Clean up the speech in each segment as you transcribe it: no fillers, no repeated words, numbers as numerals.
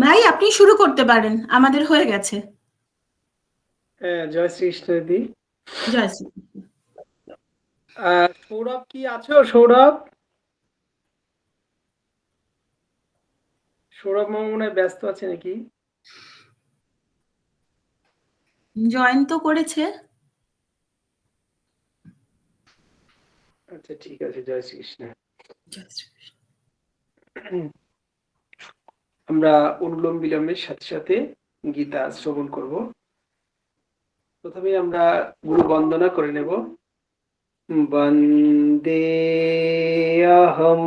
ভাই আপনি শুরু করতে পারেন, আমাদের হয়ে গেছে। হ্যাঁ, জয় শ্রীকৃষ্ণ দিদি। জয় শ্রী কৃষ্ণ। সৌরভ কি আছো? সৌরভ সৌরভ মামা মনে হয় ব্যস্ত আছে নাকি? জয়েন তো করেছে। আচ্ছা, ঠিক আছে, জয় শ্রীকৃষ্ণ। জয় শ্রী কৃষ্ণ। আমরা অনুলোম বিলোমের সাথে সাথে গীতা শ্রবণ করব। প্রথমে আমরা গুরু বন্দনা করে নেব। বন্দে অহম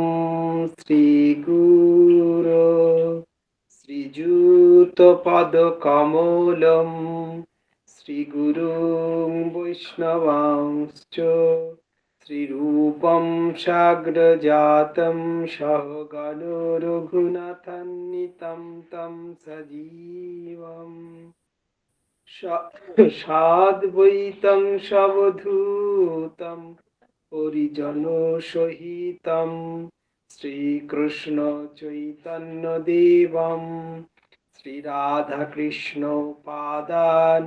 শ্রী গুরু শ্রীযুত পদ কমলম শ্রীগুরুং বৈষ্ণবাংশ্চ শ্রীরূপং সাগ্রজাতং সহগণ রঘুনাথান্বিতং तं সজীবম সাদ্বৈতং সবধূতং পরিজন সহিতং শ্রীকৃষ্ণ চৈতন্য দেবম শ্রীরাধাকৃষ্ণ পাদান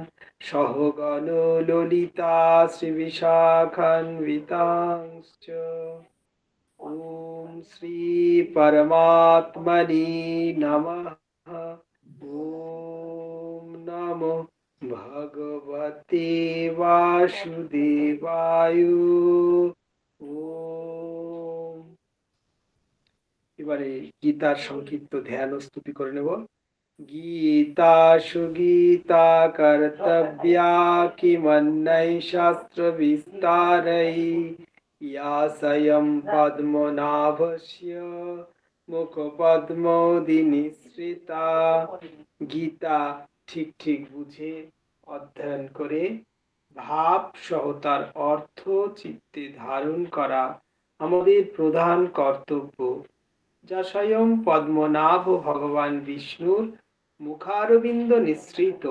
সহগণ ললিতা শ্রীবিশাখান্বিতাংশ্চ ওম শ্রী পরমাত্মনে নমঃ। ওম নমো ভগবতে বাসুদেবায়। ওম। এবারে গীতার সংক্ষিপ্ত ধ্যান ও স্তুতি করে নেব। গীতা সুগীতা কর্তব্যা কিমন্যৈ শাস্ত্র বিস্তারৈ ইয়া স্বয়ং পদ্মনাভস্য মুখপদ্মোদি নিঃসৃতা। গীতা ঠিক ঠিক বুঝে অধ্যয়ন করে ভাব সহ তার অর্থ চিত্তে ধারণ করা আমাদের প্রধান কর্তব্য, যা স্বয়ং পদ্মনাভ ভগবান বিষ্ণুর মুখারবিন্দ নিঃসৃত।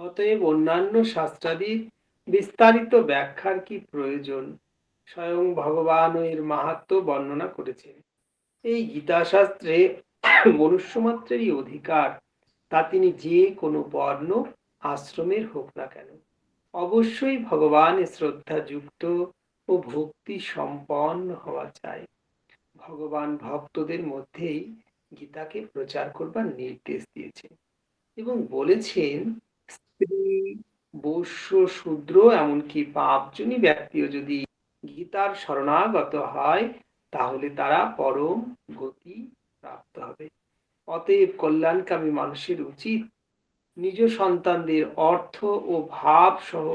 অতএব অন্যান্য শাস্ত্রাদির বিস্তারিত ব্যাখ্যার কি প্রয়োজন? স্বয়ং ভগবান এর মাহাত্ম্য বর্ণনা করেছেন। এই গীতা শাস্ত্রে মনুষ্যমাত্রেরই অধিকার, তা তিনি যে কোনো বর্ণ আশ্রমের হোক না কেন, অবশ্যই ভগবানের শ্রদ্ধাযুক্ত ও ভক্তি সম্পন্ন হওয়া চাই। ভগবান ভক্তদের মধ্যেই গীতাকে প্রচার করবার নির্দেশ দিয়েছেন এবং বলেছেন, স্ত্রী, বৈশ্য, শূদ্র, এমনকি পাপজনী ব্যক্তিও যদি গীতার শরণাগত হয় তাহলে তারা পরম গতি প্রাপ্ত হবে। অতএব কল্যাণকামী মানুষের উচিত নিজ সন্তানদের অর্থ ও ভাব সহ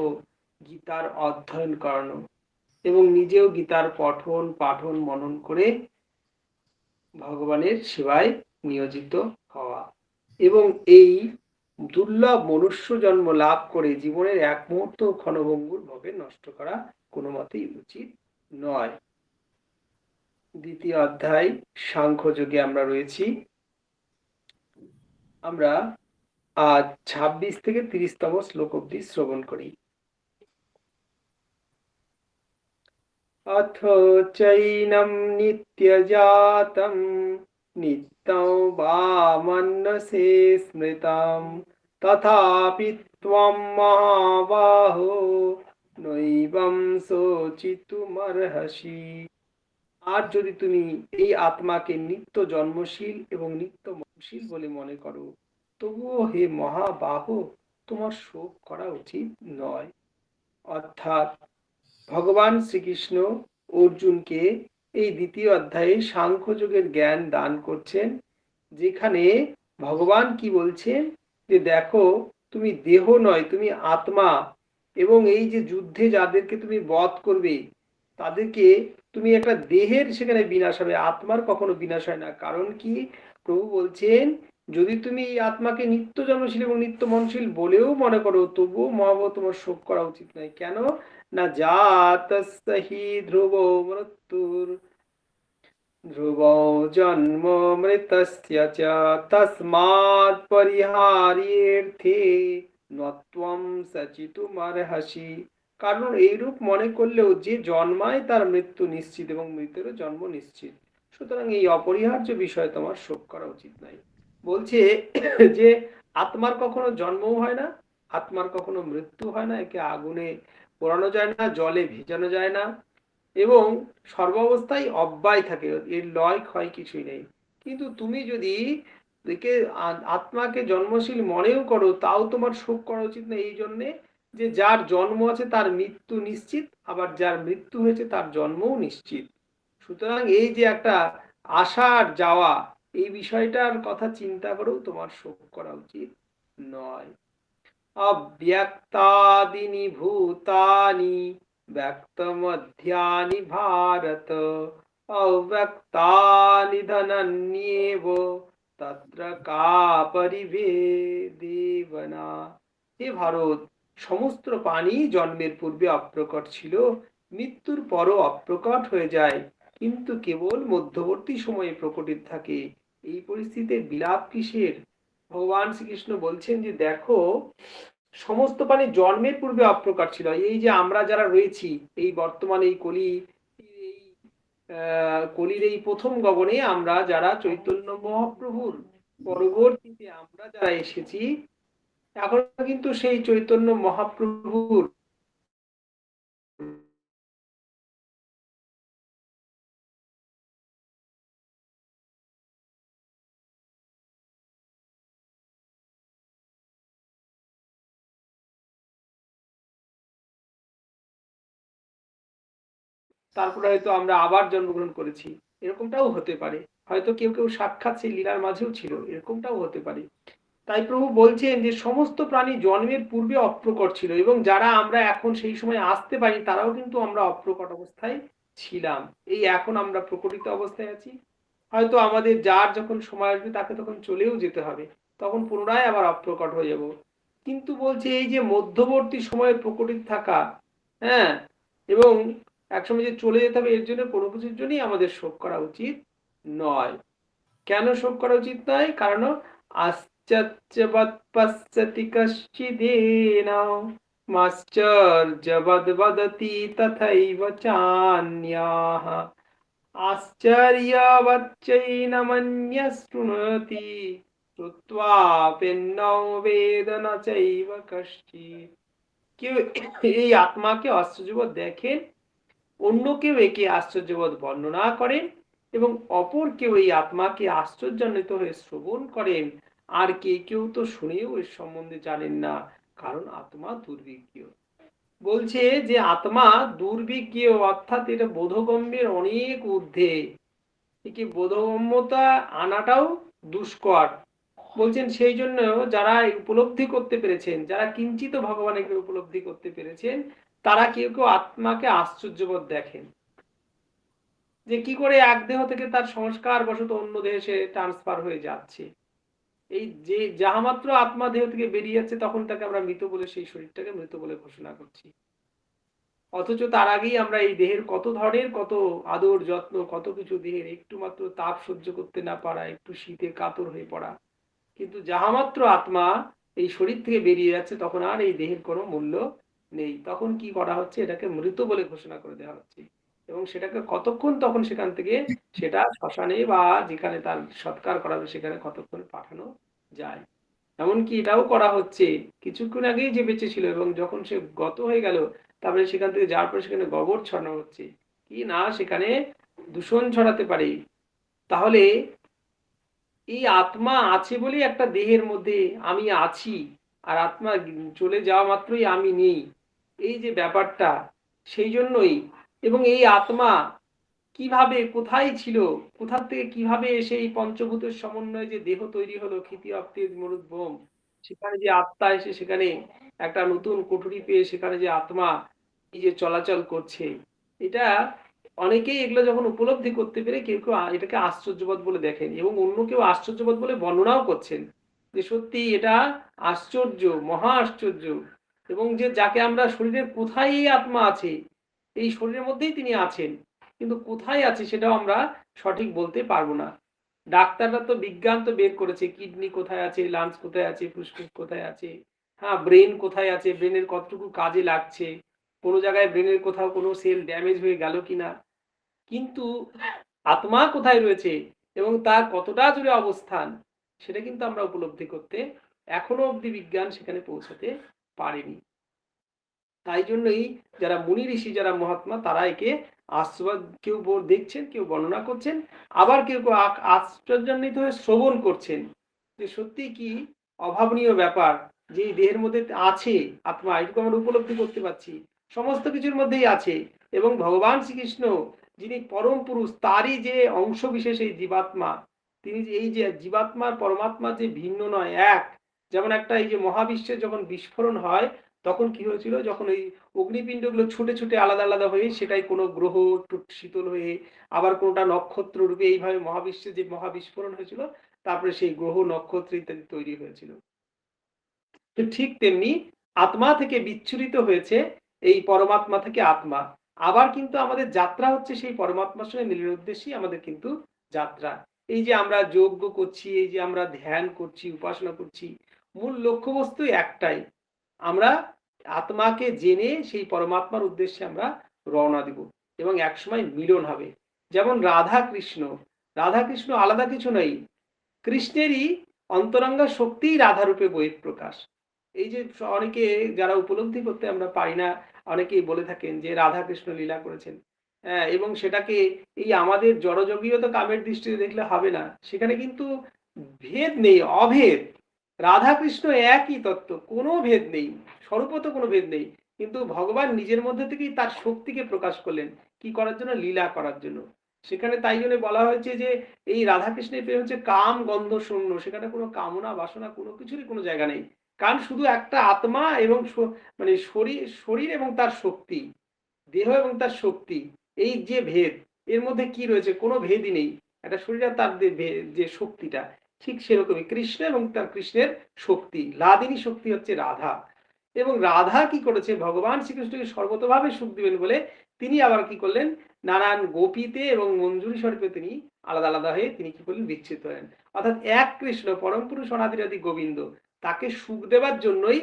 গীতার অধ্যয়ন করানো এবং নিজেও গীতার পঠন পাঠন মনন করে ভগবানের সেবায় নিয়োজিত হওয়া এবং এই দুর্লভ মনুষ্য জন্ম লাভ করে জীবনের এক মুহূর্ত ক্ষণভঙ্গুর ভাবে নষ্ট করা কোনো মতেই উচিত নয়। দ্বিতীয় অধ্যায় সাংখ্যযোগে আমরা রয়েছি। আমরা আজ 26 থেকে 30তম শ্লোক অবধি শ্রবণ করি। অথ চৈনম নিত্যজাতম নিত্যং বা মন্যসে স্মৃতম তথাপি ত্বম মহাবাহো নৈবম শোচিতুমর্হসি। আর যদি তুমি এই আত্মাকে নিত্য জন্মশীল এবং নিত্য মরণশীল বলে মনে করো, তবুও হে মহাবাহো, তোমার শোক করা উচিত নয়। অর্থাৎ ভগবান শ্রীকৃষ্ণ অর্জুনকে এই দ্বিতীয় অধ্যায়ে সাংখ্যযোগের জ্ঞান দান করছেন, যেখানে ভগবান কি বলছেন যে দেখো, তুমি দেহ নয়, তুমি আত্মা, এবং এই যে যুদ্ধে যাদেরকে তুমি বধ করবে তাদেরকে তুমি একটা দেহের সেখানে বিনাশ হবে, আত্মার কখনো বিনাশ হয় না। কারণ কি? প্রভু বলছেন, যদি তুমি এই আত্মাকে নিত্য জন্মশীল এবং নিত্য মনশীল বলেও মনে করো, তবুও মহাবহ তোমার শোক করা উচিত নয়। কেন না? জাতস্য হি ধ্রুব মৃত্যুর ধ্রুব জন্ম মৃতস্য চ তস্মাৎ পরিহার্যের্থে নত্বম সচিতুমর্হসি। কারণ এইরূপ মনে করলেও যে জন্মায় তার মৃত্যু নিশ্চিত এবং মৃতেরও জন্ম নিশ্চিত, সুতরাং এই অপরিহার্য বিষয়ে তোমার শোক করা উচিত নয়। বলছে যে আত্মার কখনো জন্মও হয় না, আত্মার কখনো মৃত্যু হয় না, একে আগুনে পোড়ানো যায় না, জলে ভেজানো যায় না, এবং সর্বাবস্থায় অব্যয় থাকে, এর লয় ক্ষয় কিছুই নেই। কিন্তু তুমি যদি একে আত্মাকে জন্মশীল মনেও করো, তাও তোমার শোক করা উচিত না, এই জন্যে যে যার জন্ম আছে তার মৃত্যু নিশ্চিত, আবার যার মৃত্যু হয়েছে তার জন্মও নিশ্চিত। সুতরাং এই যে একটা আসার যাওয়া, এই বিষয়টার কথা চিন্তা করেও তোমার শোক করা উচিত নয়। अव्यक्तादीनि भूतानि व्यक्तमध्यानि भारत अव्यक्तानि धनन्येव तत्र का परिभेदेवना। হে ভারত, সমস্ত প্রাণী জন্মের পূর্বে অপ্রকট ছিল, মৃত্যুর পরও অপ্রকট হয়ে যায়, কিন্তু কেবল মধ্যবর্তী সময়ে প্রকটিত থাকে। এই পরিস্থিতিতে বিলাপ কিসের? ভগবান শ্রীকৃষ্ণ বলছেন যে দেখো, সমস্ত প্রাণী জন্মের পূর্বে অপ্রকট ছিল। এই যে আমরা যারা রয়েছি এই বর্তমানে এই কলির এই প্রথম গগনে আমরা যারা চৈতন্য মহাপ্রভুর পরবর্তীতে আমরা যারা এসেছি, এখন কিন্তু সেই চৈতন্য মহাপ্রভুর তারপরে হয়তো আমরা আবার জন্মগ্রহণ করেছি, এরকমটাও হতে পারে। হয়তো কেউ কেউ সাক্ষাৎ সেই লীলার মাঝেও ছিল, এরকমটাও হতে পারে। তাই প্রভু বলছেন যে সমস্ত প্রাণী জন্মের পূর্বে অপ্রকট ছিল, এবং যারা আমরা এখন সেই সময় আসতে পারি তারাও কিন্তু আমরা অপ্রকট অবস্থায় ছিলাম। এই এখন আমরা প্রকটিত অবস্থায় আছি, হয়তো আমাদের যার যখন সময় আসবে তাকে তখন চলেও যেতে হবে, তখন পুনরায় আবার অপ্রকট হয়ে যাব। কিন্তু বলছে এই যে মধ্যবর্তী সময়ে প্রকটিত থাকা, হ্যাঁ, এবং একসময় যে চলে যেতে হবে, এর জন্য কোনো কিছুর জন্যই আমাদের শোক করা উচিত নয়। কেন শোক করা উচিত নয়? কারণ আশ্চর্যবৎ পশ্যতি কশ্চিদেন মাশ্চর্যবৎ বদতি তথৈব চান্যাঃ আশ্চর্যবচ্চৈনমন্যঃ শৃণোতি শ্রুত্বাপ্যেনং বেদ ন চৈব কশ্চিৎ। কেউ এই আত্মাকে আশ্চর্যবোধ দেখেন, অন্য কেউ একে আশ্চর্যবোধ বর্ণনা করেন, এবং অপর কেউ এই আত্মাকে আশ্চর্যান্বিত হয়ে শ্রবণ করেন, আর কে কেউ তো শুনেও এর সম্বন্ধে জানেন না, কারণ আত্মা দুর্বিজ্ঞ। বলছে যে আত্মা দুর্বিজ্ঞ, অর্থাৎ এটা বোধগম্যের অনেক ঊর্ধ্বে, একে বোধগম্যতা আনাটাও দুষ্কর। বলছেন সেই জন্য যারা উপলব্ধি করতে পেরেছেন, যারা কিঞ্চিত ভগবানকে উপলব্ধি করতে পেরেছেন, তারা কেউ কেউ আত্মাকে আশ্চর্যবোধ দেখেন, যে কি করে এক দেহ থেকে তার সংস্কার বশত অন্য দেহে সে ট্রান্সফার হয়ে যাচ্ছে। এই যে যাহা মাত্র আত্মা দেহ থেকে বেরিয়ে যাচ্ছে, তখন তাকে আমরা মৃত বলে, সেই শরীরটাকে মৃত বলে ঘোষণা করছি। অথচ তার আগেই আমরা এই দেহের কত ধরনের কত আদর যত্ন, কত কিছু, দেহের একটু মাত্র তাপ সহ্য করতে না পারা, একটু শীতে কাতর হয়ে পড়া। কিন্তু যাহা মাত্র আত্মা এই শরীর থেকে বেরিয়ে যাচ্ছে, তখন আর এই দেহের কোনো মূল্য নেই। তখন কি করা হচ্ছে? এটাকে মৃত বলে ঘোষণা করে দেওয়া হচ্ছে, এবং সেটাকে কতক্ষণ তখন সেখান থেকে সেটা শ্মশানে বা যেখানে তার সৎকার করা হবে সেখানে কতক্ষণ পাঠানো যায়। এমনকি এটাও করা হচ্ছে, কিছুক্ষণ আগেই যে বেঁচে ছিল এবং যখন সে গত হয়ে গেল, তারপরে সেখান থেকে যাওয়ার পরে সেখানে গোবর ছড়ানো হচ্ছে, কি না সেখানে দূষণ ছড়াতে পারে। তাহলে এই আত্মা আছে বলেই একটা দেহের মধ্যে আমি আছি, আর আত্মা চলে যাওয়া মাত্রই আমি নেই, এই যে ব্যাপারটা, সেই জন্যই। এবং এই আত্মা কিভাবে কোথায় ছিল, কোথা থেকে কিভাবে এসে এই পঞ্চভূতের সমন্বয়ে যে দেহ তৈরি হলো, ক্ষিতি অপ্তিজ মরুদ্ভম, সেখানে যে আত্মা এসে সেখানে একটা নতুন কুঠুরি পেয়ে সেখানে যে আত্মা এই যে চলাচল করছে, এটা অনেকেই এগুলো যখন উপলব্ধি করতে পেরে কেউ কেউ এটাকে আশ্চর্যবোধ বলে দেখেন, এবং অন্য কেউ আশ্চর্যবোধ বলে বর্ণনাও করছেন যে সত্যি এটা আশ্চর্য, মহা আশ্চর্য। এবং যে যাকে আমরা শরীরের কোথায় এই আত্মা আছে, এই শরীরের মধ্যেই তিনি আছেন, কিন্তু কোথায় আছে সেটাও আমরা সঠিক বলতে পারবো না। ডাক্তাররা তো বিজ্ঞান তো বের করেছে, কিডনি কোথায় আছে, লাংস কোথায় আছে, ফুসফুস কোথায় আছে, হ্যাঁ, ব্রেন কোথায় আছে, ব্রেনের কতটুকু কাজে লাগছে, কোনো জায়গায় ব্রেনের কোথাও কোনো সেল ড্যামেজ হয়ে গেল কিনা, কিন্তু আত্মা কোথায় রয়েছে এবং তার কতটা জুড়ে অবস্থান, সেটা কিন্তু আমরা উপলব্ধি করতে এখনো অবধি বিজ্ঞান সেখানে পৌঁছাতে পারেনি। তাই জন্যই যারা মুনি ঋষি, যারা মহাত্মা, তারা একে আস্বাদ, কেউ দেখছেন, কেউ বর্ণনা করছেন, আবার কেউ কেউ আশ্চর্যান্বিত হয়ে শ্রবণ করছেন যে সত্যি কি অভাবনীয় ব্যাপার, যে এই দেহের মধ্যে আছে আত্মা, এটুকু আমরা উপলব্ধি করতে পারছি, সমস্ত কিছুর মধ্যেই আছে। এবং ভগবান শ্রীকৃষ্ণ যিনি পরম পুরুষ, তারই যে অংশ বিশেষ এই জীবাত্মা, তিনি যে এই যে জীবাত্মার পরমাত্মা যে ভিন্ন নয়, এক। যেমন একটা এই যে মহাবিশ্বের যখন বিস্ফোরণ হয়, তখন কি হয়েছিল, যখন এই অগ্নিপিণ্ডগুলো ছুটে ছুটে আলাদা আলাদা হয়ে সেটাই কোনো গ্রহ একটু শীতল হয়ে, আবার কোনোটা নক্ষত্র রূপে, এইভাবে মহাবিশ্বে যে মহাবিস্ফোরণ হয়েছিল, তারপরে সেই গ্রহ নক্ষত্র ইত্যাদি তৈরি হয়েছিল। তো ঠিক তেমনি আত্মা থেকে বিচ্ছুরিত হয়েছে এই পরমাত্মা থেকে আত্মা। আবার কিন্তু আমাদের যাত্রা হচ্ছে সেই পরমাত্মার সঙ্গে মিলনের উদ্দেশ্যেই আমাদের কিন্তু যাত্রা। এই যে আমরা যজ্ঞ করছি, এই যে আমরা ধ্যান করছি, উপাসনা করছি, মূল লক্ষ্যবস্তু একটাই, আমরা আত্মাকে জেনে সেই পরমাত্মার উদ্দেশ্যে আমরা রওনা দিব এবং একসময় মিলন হবে। যেমন রাধা কৃষ্ণ, রাধা কৃষ্ণ আলাদা কিছু নয়, কৃষ্ণেরই অন্তরঙ্গা শক্তিই রাধারূপে বহিঃপ্রকাশ। এই যে অনেকে যারা উপলব্ধি করতে আমরা পারি না, অনেকেই বলে থাকেন যে রাধা কৃষ্ণ লীলা করেছেন, হ্যাঁ, এবং সেটাকে এই আমাদের জড়যোগীয়তা কামের দৃষ্টিতে দেখলে হবে না, সেখানে কিন্তু ভেদ নেই, অভেদ। রাধা কৃষ্ণ একই তত্ত্ব, কোনো ভেদ নেই, স্বরূপত কোনো ভেদ নেই, কিন্তু ভগবান নিজের মধ্যে থেকেই তার শক্তিকে প্রকাশ করলেন, কি করার জন্য, লীলা করার জন্য। সেখানে তাই জন্য বলা হয়েছে যে এই রাধাকৃষ্ণের প্রেম হচ্ছে কাম গন্ধ শূন্য, সেখানে কোনো কামনা বাসনা কোনো কিছুরই কোনো জায়গা নেই। কারণ শুধু একটা আত্মা এবং মানে শরীর, শরীর এবং তার শক্তি, দেহ এবং তার শক্তি, এই যে ভেদ, এর মধ্যে কি রয়েছে, কোনো ভেদই নেই। একটা শরীর আর তার যে শক্তিটা, ঠিক সেরকমই কৃষ্ণ এবং তার কৃষ্ণের শক্তি, লাদিনী শক্তি হচ্ছে রাধা। এবং রাধা কি করেছে, ভগবান শ্রীকৃষ্ণকে সর্বতভাবে সুখ দিবেন বলে তিনি আবার কি করলেন, নানান গোপীতে এবং মঞ্জুরি স্বরূপে তিনি আলাদা আলাদা হয়ে তিনি কি করলেন, বিচ্ছিত হলেন। অর্থাৎ এক কৃষ্ণ পরম পুরুষ অনাদিরাদি গোবিন্দ, তাকে সুখ দেবার জন্যই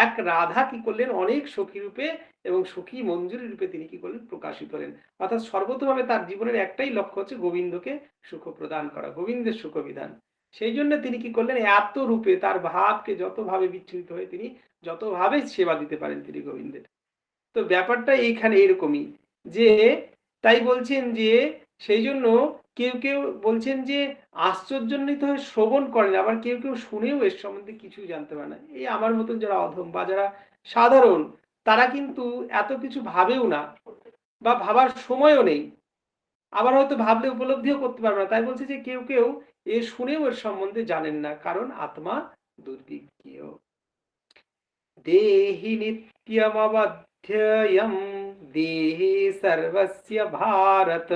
এক রাধা কি করলেন, অনেক সখী রূপে এবং সখী মঞ্জুরি রূপে তিনি কি করলেন, প্রকাশিত হলেন। অর্থাৎ সর্বতভাবে তার জীবনের একটাই লক্ষ্য হচ্ছে গোবিন্দকে সুখ প্রদান করা, গোবিন্দের সুখ বিধান। সেই জন্য তিনি কি করলেন, এত রূপে তার ভাবকে যতভাবে বিচ্ছুরিত হয়ে তিনি যতভাবে সেবা দিতে পারেন তিনি গোবিন্দের। তো ব্যাপারটা এইখানে এরকমই, যে তাই বলছেন যে সেই জন্য কেউ কেউ বলছেন যে আশ্চর্যান্বিত হয়ে শ্রবণ করেন, আবার কেউ কেউ শুনেও এর সম্বন্ধে কিছুই জানতে পারে না। এই আমার মতন যারা অধম বা যারা সাধারণ, তারা কিন্তু এত কিছু ভাবেও না বা ভাবার সময়ও নেই, আবার হয়তো ভাবলে উপলব্ধিও করতে পারবে না। তাই বলছে যে কেউ কেউ এ শুনেও এর সম্বন্ধে জানেন না, কারণ আত্মা দুর্বিজ্ঞ। देहि नित्यमवध्ययम् देहे सर्वस्य भारत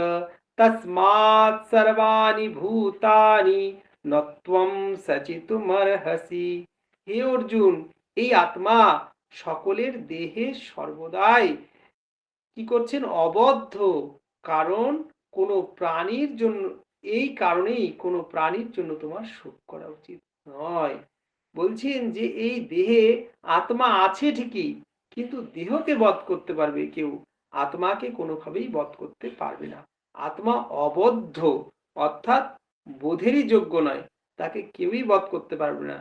तस्मात् सर्वाणि भूतानि न त्वं सचितुमर्हसि। হে অর্জুন, এই আত্মা সকলের দেহে সর্বদাই কি করছেন, অবদ্ধ। কারণ কোন প্রাণীর জন্য, এই কারণেই কোনো প্রাণীর জন্য তোমার শোক করা উচিত নয়। বলছেন যে এই দেহে আত্মা আছে ঠিকই, কিন্তু দেহকে বধ করতে পারবে কেউ, আত্মাকে কোনোভাবেই বধ করতে পারবে না। আত্মা অবদ্ধ, অর্থাৎ বোধেরই যোগ্য নয়, তাকে কেউই বধ করতে পারবে না।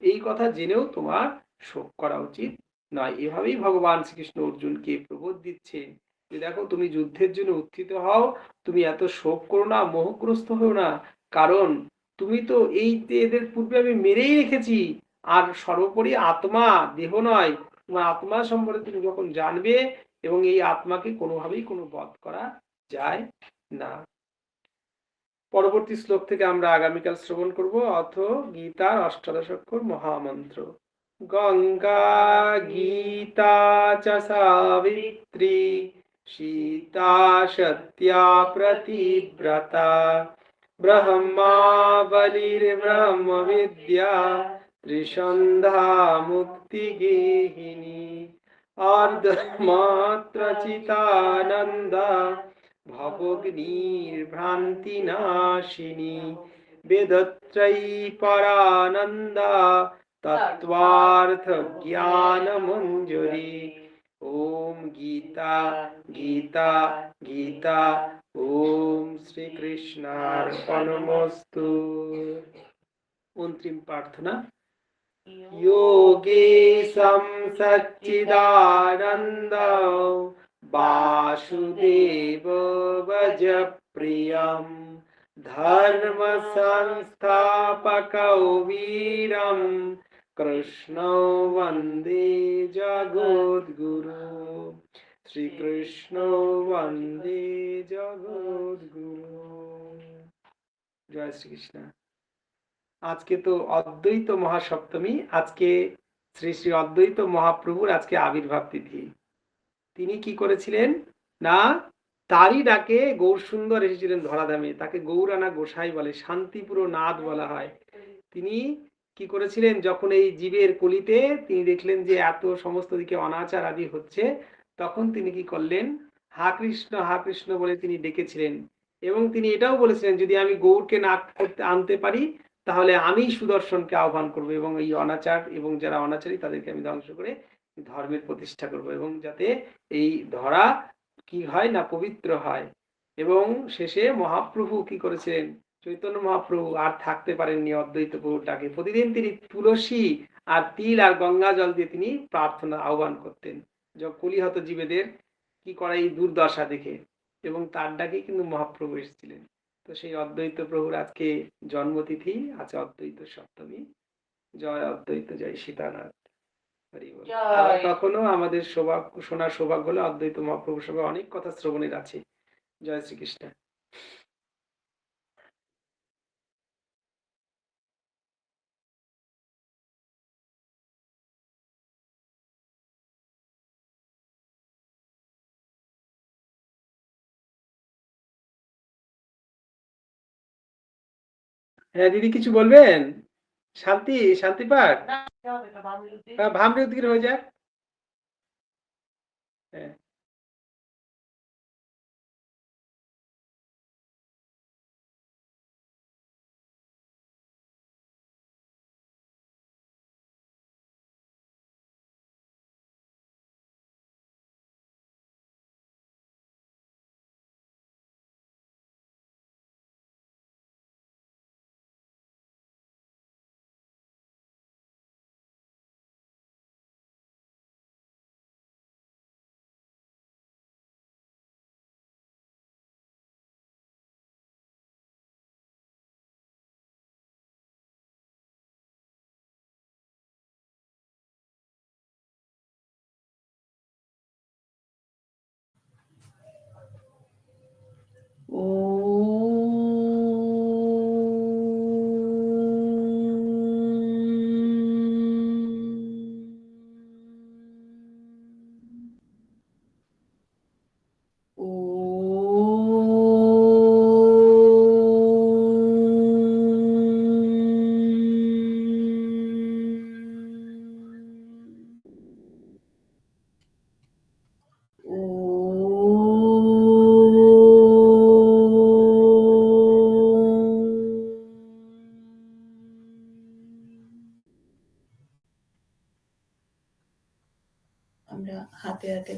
এই কথা জেনেও তোমার শোক করা উচিত নয়। এভাবেই ভগবান শ্রীকৃষ্ণ অর্জুনকে প্রবোধ দিচ্ছে যে দেখো, তুমি যুদ্ধের জন্য উত্থিত হও, তুমি এত শোক করো না, মোহগ্রস্ত হও না, কারণ তুমি তো এই এদের পূর্বে আমি মেরেই রেখেছি। আর সর্বোপরি আত্মা, দেহ নয়, তোমার আত্মা সম্পর্কে তুমি যখন জানবে, এবং এই আত্মাকে কোনোভাবেই কোনো বধ করা যায় না। পরবর্তী শ্লোক থেকে আমরা আগামীকাল শ্রবণ করব। অথ গীতার অষ্টাদশ অক্ষর মহামন্ত্র। গঙ্গা গীতা চ সাবিত্রী সীতা সত্যা প্রতিব্রতা ব্রহ্মা বলির্ব্রহ্ম বিদ্যা ত্রিসন্ধ্যা মুক্তি গেহিনী অর্ধমাত্র চিতানন্দা ভবগ্নির্ভ্রান্তি নাশিনী বেদত্রয়ী পরানন্দা তত্ত্বার্থ জ্ঞান মঞ্জুরি। ওম গীতা গীতা গীতা। ওম শ্রীকৃষ্ণার্পণমস্তু। অন্তিম প্রার্থনা। योगेशं सच्चिदानन्द वासुदेव भजप्रियं धर्मसंस्थापकौ वीरं कृष्णौ वन्दे जगद्गुरु। श्रीकृष्णौ वन्दे जगद्गुरु। जय श्री कृष्ण। আজকে তো অদ্বৈত মহাসপ্তমী। আজকে শ্রী শ্রী অদ্বৈত মহাপ্রভুর আজকে আবির্ভাব তিথি। তিনি কি করেছিলেন না, তারই ডাকে গৌরসুন্দর এসেছিলেন ধরাধামে। তাকে গৌরানা গোসাই বলে, শান্তিপুর নাথ বলা হয়। তিনি কি করেছিলেন, যখন এই জীবের কলিতে তিনি দেখলেন যে এত সমস্ত দিকে অনাচার আদি হচ্ছে, তখন তিনি কি করলেন, হা কৃষ্ণ বলে তিনি ডেকেছিলেন। এবং তিনি এটাও বলেছিলেন, যদি আমি গৌরকে না আনতে পারি তাহলে আমি সুদর্শনকে আহ্বান করব এবং এই অনাচার এবং যারা অনাচারী তাদেরকে আমি ধ্বংস করে ধর্মের প্রতিষ্ঠা করব, এবং যাতে এই ধরা কি হয় না, পবিত্র হয়। এবং শেষে মহাপ্রভু কি করেছিলেন, চৈতন্য মহাপ্রভু আর থাকতে পারেননি অদ্বৈত প্রভুর ডাকে। প্রতিদিন তিনি তুলসী আর তিল আর গঙ্গা জল দিয়ে তিনি প্রার্থনা আহ্বান করতেন, কলিহত জীবেদের কি করা এই দুর্দশা দেখে, এবং তার ডাকে কিন্তু মহাপ্রভু এসেছিলেন। তো সেই অদ্বৈত প্রভুর আজকে জন্মতিথি, আছে অদ্বৈত সপ্তমী। জয় অদ্বৈত, জয় সীতানাথ, হরি বল। আর তখনও আমাদের শোনার সৌভাগ্য হলো অদ্বৈত মহাপ্রভুর সঙ্গে অনেক কথা শ্রবণের আছে। জয় শ্রীকৃষ্ণ। হ্যাঁ দিদি, কিছু বলবেন? শান্তি, শান্তি পাঠ, ভামরি উদ্গীর হয়ে যায়। হ্যাঁ। আমরা হাতে হাতে